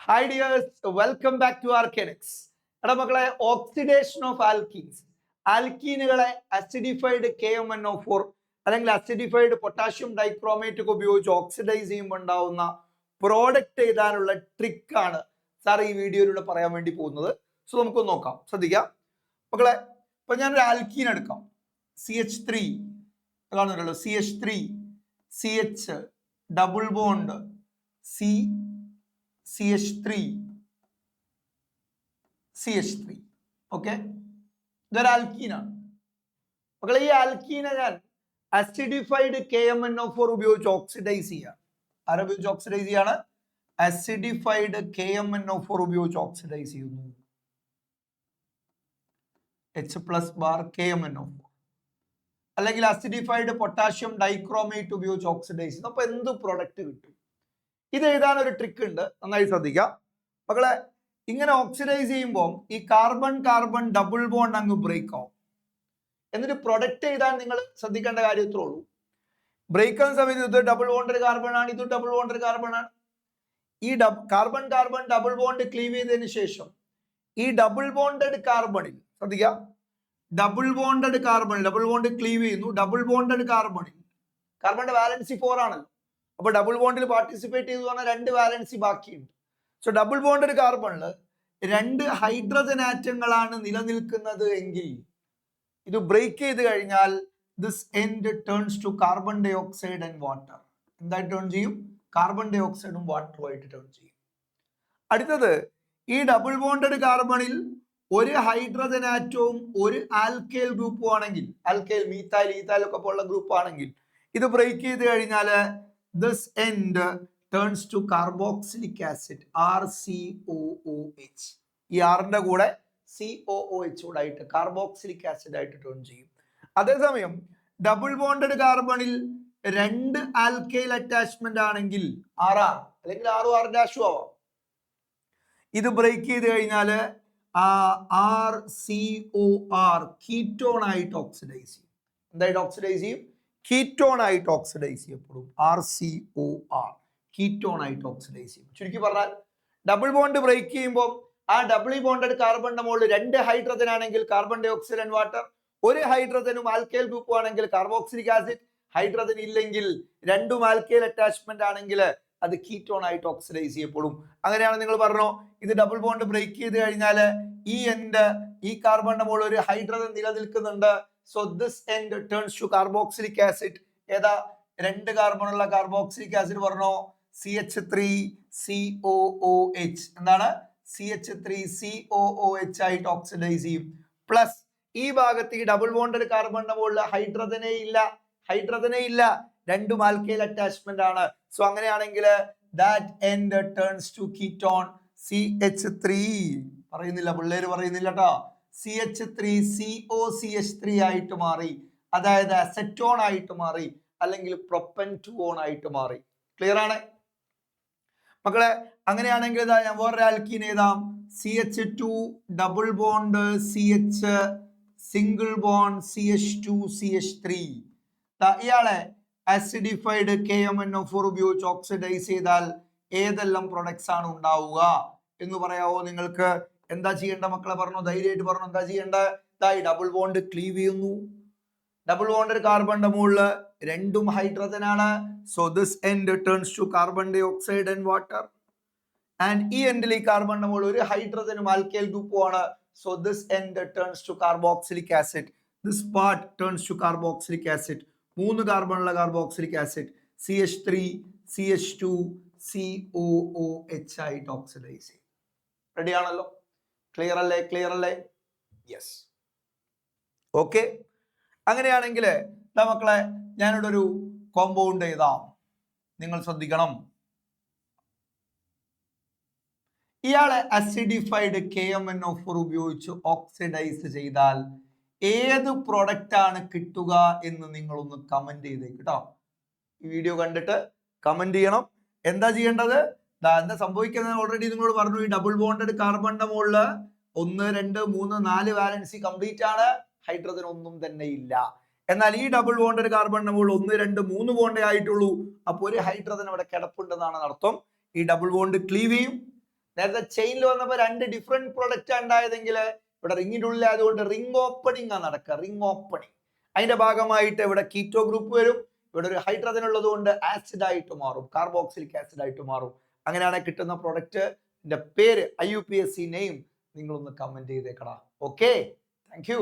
Hi dears, welcome back to Arcanix. എടാ മക്കളെ oxidation of alkenes ആൽക്കീനുകളെ അസിഡിഫൈഡ് KMnO4 അല്ലെങ്കിൽ അസിഡിഫൈഡ് പൊട്ടാഷ്യം ഡൈക്രോമേറ്റ് ഒക്കെ ഉപയോഗിച്ച് ഓക്സിഡൈസ് ചെയ്യുമ്പോൾ ഉണ്ടാവുന്ന പ്രോഡക്റ്റ് എഴുതാനുള്ള ട്രിക്കാണ് സാർ ഈ വീഡിയോയിലൂടെ പറയാൻ വേണ്ടി പോകുന്നത്. സോ നമുക്കൊന്ന് നോക്കാം, ശ്രദ്ധിക്കാം മക്കളെ. ഇപ്പൊ ഞാനൊരു ആൽക്കീൻ എടുക്കാം, CH3 കാണുന്നല്ലോ, CH3 CH double bond CH3 okay, ഇതൊരു ആൽക്കീനാണ് മക്കളെ. ഈ ആൽക്കീനെ ഞാൻ അസിഡിഫൈഡ് KMnO4 ഉപയോഗിച്ച് ഓക്സിഡൈസ് ചെയ്യാം. ആരുപയോഗിച്ച് ഓക്സിഡൈസ് ചെയ്യാണ്? അസിഡിഫൈഡ് KMnO4 ഉപയോഗിച്ച് ഓക്സിഡൈസ് ചെയ്യുന്നു. H+ KMnO4 അല്ലെങ്കിൽ അസിഡിഫൈഡ് പൊട്ടാഷ്യം ഡൈക്രോമേറ്റ് ഉപയോഗിച്ച് ഓക്സിഡൈസ് ചെയ്യുന്നു. അപ്പൊ എന്ത് പ്രൊഡക്റ്റ് കിട്ടും? ഇത് എഴുതാൻ ഒരു ട്രിക്ക് ഉണ്ട്, നന്നായി ശ്രദ്ധിക്കാം മക്കളെ. ഇങ്ങനെ ഓക്സിഡൈസ് ചെയ്യുമ്പോൾ ഈ കാർബൺ കാർബൺ ഡബിൾ ബോണ്ട് അങ്ങ് ബ്രേക്ക് ആവും. എന്നിട്ട് പ്രൊഡക്റ്റ് എഴുതാൻ നിങ്ങൾ ശ്രദ്ധിക്കേണ്ട കാര്യം ഇത്രേ ഉള്ളൂ. ബ്രേക്ക് ആവുന്ന സമയത്ത് ഇത് ഡബിൾ ബോണ്ടഡ് കാർബൺ ആണ്, ഇത് ഡബിൾ ബോണ്ടഡ് കാർബൺ ആണ്. ഈ carbon carbon double bond Clive ചെയ്തതിന് ശേഷം ഈ ഡബിൾ ബോണ്ടഡ് കാർബണിൽ ശ്രദ്ധിക്കാം, double bonded carbon, double bond cleave ചെയ്യുന്നു. ഡബിൾ ബോണ്ടഡ് കാർബണിൽ കാർബണിന്റെ വാലൻസി 4 ആണല്ലോ, അപ്പൊ ഡബിൾ ബോണ്ടിൽ പാർട്ടിസിപ്പേറ്റ് ചെയ്തു പറഞ്ഞാൽ 2 വാലൻസി ബാക്കിയുണ്ട്. സോ ഡബിൾ ബോണ്ടഡ് കാർബണില് 2 ഹൈഡ്രജൻ ആറ്റങ്ങളാണ് നിലനിൽക്കുന്നത് എങ്കിൽ ഇത് ബ്രേക്ക് ചെയ്ത് കഴിഞ്ഞാൽ this end turns to carbon dioxide and water. എന്തായിട്ട് ടേൺ ചെയ്യും? കാർബൺ ഡൈ ഓക്സൈഡും വാട്ടറുമായിട്ട് ടേൺ ചെയ്യും. അടുത്തത്, ഈ ഡബിൾ ബോണ്ടഡ് കാർബണിൽ ഒരു ഹൈഡ്രജൻ ആറ്റവും ഒരു ആൽക്കൈൽ ഗ്രൂപ്പും ആണെങ്കിൽ, ആൽക്കൈൽ മീഥൈൽ ഈഥൈൽ ഒക്കെ പോലുള്ള ഗ്രൂപ്പ് ആണെങ്കിൽ ഇത് ബ്രേക്ക് ചെയ്ത് കഴിഞ്ഞാൽ this end turns to carboxylic acid, RCOOH. ഈ ആറിന്റെ കൂടെ COOH കൂടായിട്ട് കാർബോക്സിലിക് ആസിഡ് ആയിട്ട് ടേൺ ചെയ്യും. അതേസമയം ഡബിൾ ബോണ്ടഡ് കാർബണിൽ 2 ആൽക്കൈൽ അറ്റാച്ച്മെന്റ് ആണെങ്കിൽ RR അല്ലെങ്കിൽ RR- ആവാം. ഇത് ബ്രേക്ക് ചെയ്ത് കഴിഞ്ഞാൽ RCOR കീറ്റോൺ ആയിട്ട് ഓക്സിഡൈസ് ചെയ്യും. എന്തായിട്ട് ഓക്സിഡൈസ് ചെയ്യും? കീറ്റോൺ ആയിട്ട് ഓക്സിഡൈസ് ചെയ്യപ്പെടും. RCOR കീറ്റോൺ ആയിട്ട് ഓക്സിഡൈസ് ചെയ്യും. ചുരുക്കി പറഞ്ഞാൽ ഡബിൾ ബോണ്ട് ബ്രേക്ക് ചെയ്യുമ്പോൾ ആ ഡബിൾ ബോണ്ടഡ് കാർബണിന്റെ മുകളിൽ 2 ഹൈഡ്രജൻ ആണെങ്കിൽ carbon dioxide and water, ഒരു ഹൈഡ്രജനും ആൽക്കൈൽ ഗ്രൂപ്പും ആണെങ്കിൽ കാർബോക്സിലിക് ആസിഡ്, ഹൈഡ്രജൻ ഇല്ലെങ്കിൽ 2 ആൽക്കൈൽ അറ്റാച്ച്മെന്റ് ആണെങ്കിൽ അത് കീറ്റോൺ ആയിട്ട് ഓക്സിഡൈസ് ചെയ്യപ്പെടും. അങ്ങനെയാണ് നിങ്ങൾ പറഞ്ഞോ, ഇത് ഡബിൾ ബോണ്ട് ബ്രേക്ക് ചെയ്ത് കഴിഞ്ഞാൽ ഈ എൻഡ്, ഈ കാർബണിന്റെ മുകളിൽ ഒരു ഹൈഡ്രജൻ നിലനിൽക്കുന്നുണ്ട്. So this end turns to carboxylic acid. ഏതാ? 2 കാർബണുള്ള കാർബോക്സിലിക് ആസിഡ് പറഞ്ഞോ, CH3COOH. എന്താണ്? CH3COOH ആയിട്ട് ഓക്സിഡൈസ് ചെയ്യും. പ്ലസ് ഈ ഭാഗത്ത് ഈ ഡബിൾ ബോണ്ടഡ് കാർബണിന്റെ മുകളിൽ ഹൈഡ്രജനേ ഇല്ല, 2 ആൽക്കൈൽ അറ്റാച്ച്മെന്റ് ആണ്. സോ അങ്ങനെയാണെങ്കിൽ that end turns to ketone, CH3 പറയുന്നില്ല, പിള്ളേര് പറയുന്നില്ല കേട്ടോ, CH3COCH3 ആയിട്ട് മാറി. അതായത് അസെറ്റോൺ ആയിട്ട് മാറി, അല്ലെങ്കിൽ പ്രൊപ്പൻറ്റോൺ ആയിട്ട് മാറി. ക്ലിയർ ആണ് മക്കളെ? അങ്ങനെയാണെങ്കിൽ ഞാൻ വേറൊരു ആൽക്കീൻ എഴുതാം, CH2 double bond CH single bond CH2 CH3. ഇയാളെ അസിഡിഫൈഡ് KMnO4 ഉപയോഗിച്ച് ഓക്സിഡൈസ് ചെയ്താൽ ഏതെല്ലാം പ്രൊഡക്ട്സ് ആണ് ഉണ്ടാവുക എന്ന് പറയാവോ നിങ്ങൾക്ക്? എന്താ ചെയ്യേണ്ട മക്കളെ? പറഞ്ഞു, ധൈര്യമായിട്ട് പറഞ്ഞു. എന്താ ചെയ്യേണ്ടത്? ഡബിൾ ബോണ്ട് ക്ലീവ് ചെയ്യുന്നു. ഡബിൾ ബോണ്ട് കാർബണിന്റെ മുകളിൽ 2 ഹൈഡ്രജൻ ആണ്. So this end turns to carbon dioxide and water. And ഈ എൻഡിൽ ഈ കാർബണിന്റെ മുകളിൽ ഒരു ഹൈഡ്രജനും ആൽക്കൈൽ ഗ്രൂപ്പും ആണ്. So this end turns to carboxylic acid. This part turns to carboxylic acid. 3 കാർബണുള്ള carboxylic acid CH3 CH2 COOH ആയിട്ട് ഓക്സിഡൈസ് ചെയ്യും. റെഡി ആണല്ലോ? ക്ലിയർ അല്ലേ? ക്ലിയർ അല്ലേ? Yes, okay. അങ്ങനെയാണെങ്കിൽ മക്കളെ ഞാനിവിടെ ഒരു കോമ്പൗണ്ട് എഴുതാം, നിങ്ങൾ ശ്രദ്ധിക്കണം. ഇയാളെ അസിഡിഫൈഡ് KMnO4 ഉപയോഗിച്ച് ഓക്സിഡൈസ് ചെയ്താൽ ഏത് പ്രൊഡക്റ്റ് ആണ് കിട്ടുക എന്ന് നിങ്ങളൊന്ന് കമന്റ് ചെയ്തേക്ക് കേട്ടോ. ഈ വീഡിയോ കണ്ടിട്ട് കമന്റ് ചെയ്യണം. എന്താ ചെയ്യേണ്ടത്? എന്താ സംഭവിക്കുന്നത് ഓൾറെഡി നിങ്ങളോട് പറഞ്ഞു. ഈ ഡബിൾ ബോണ്ടഡ് കാർബണിന്റെ മുകളിൽ 1 2 3 4 വാലൻസി കംപ്ലീറ്റ് ആണ്, ഹൈഡ്രജൻ ഒന്നും തന്നെ ഇല്ല. എന്നാൽ ഈ ഡബിൾ ബോണ്ടഡ് കാർബണിന്റെ മുകളിൽ 1 2 3 ബോണ്ടേ ആയിട്ടുള്ളൂ. അപ്പൊ ഒരു ഹൈഡ്രജൻ അവിടെ കിടപ്പുണ്ടെന്നാണ് അർത്ഥം. ഈ ഡബിൾ ബോണ്ട് ക്ലീവ് ചെയ്യും. നേരത്തെ ചെയിനിൽ വന്നപ്പോൾ 2 ഡിഫറെന്റ് പ്രൊഡക്റ്റ് ഉണ്ടായതെങ്കിൽ ഇവിടെ റിങ്ങിന്റെ ഉള്ളിൽ ആയതുകൊണ്ട് റിംഗ് ഓപ്പണിംഗ് ആണ് നടക്കുക. റിംഗ് ഓപ്പണിംഗ് അതിന്റെ ഭാഗമായിട്ട് ഇവിടെ കീറ്റോ ഗ്രൂപ്പ് വരും. ഇവിടെ ഒരു ഹൈഡ്രജൻ ഉള്ളത് കൊണ്ട് ആസിഡ് ആയിട്ട് മാറും, കാർബോക്സിലിക് ആസിഡ് ആയിട്ട് മാറും. അങ്ങനെയാണ് കിട്ടുന്ന പ്രൊഡക്റ്റ് പേര് IUPAC നെയിം നിങ്ങളൊന്ന് കമന്റ് ചെയ്തേക്കടാ. Okay, thank U.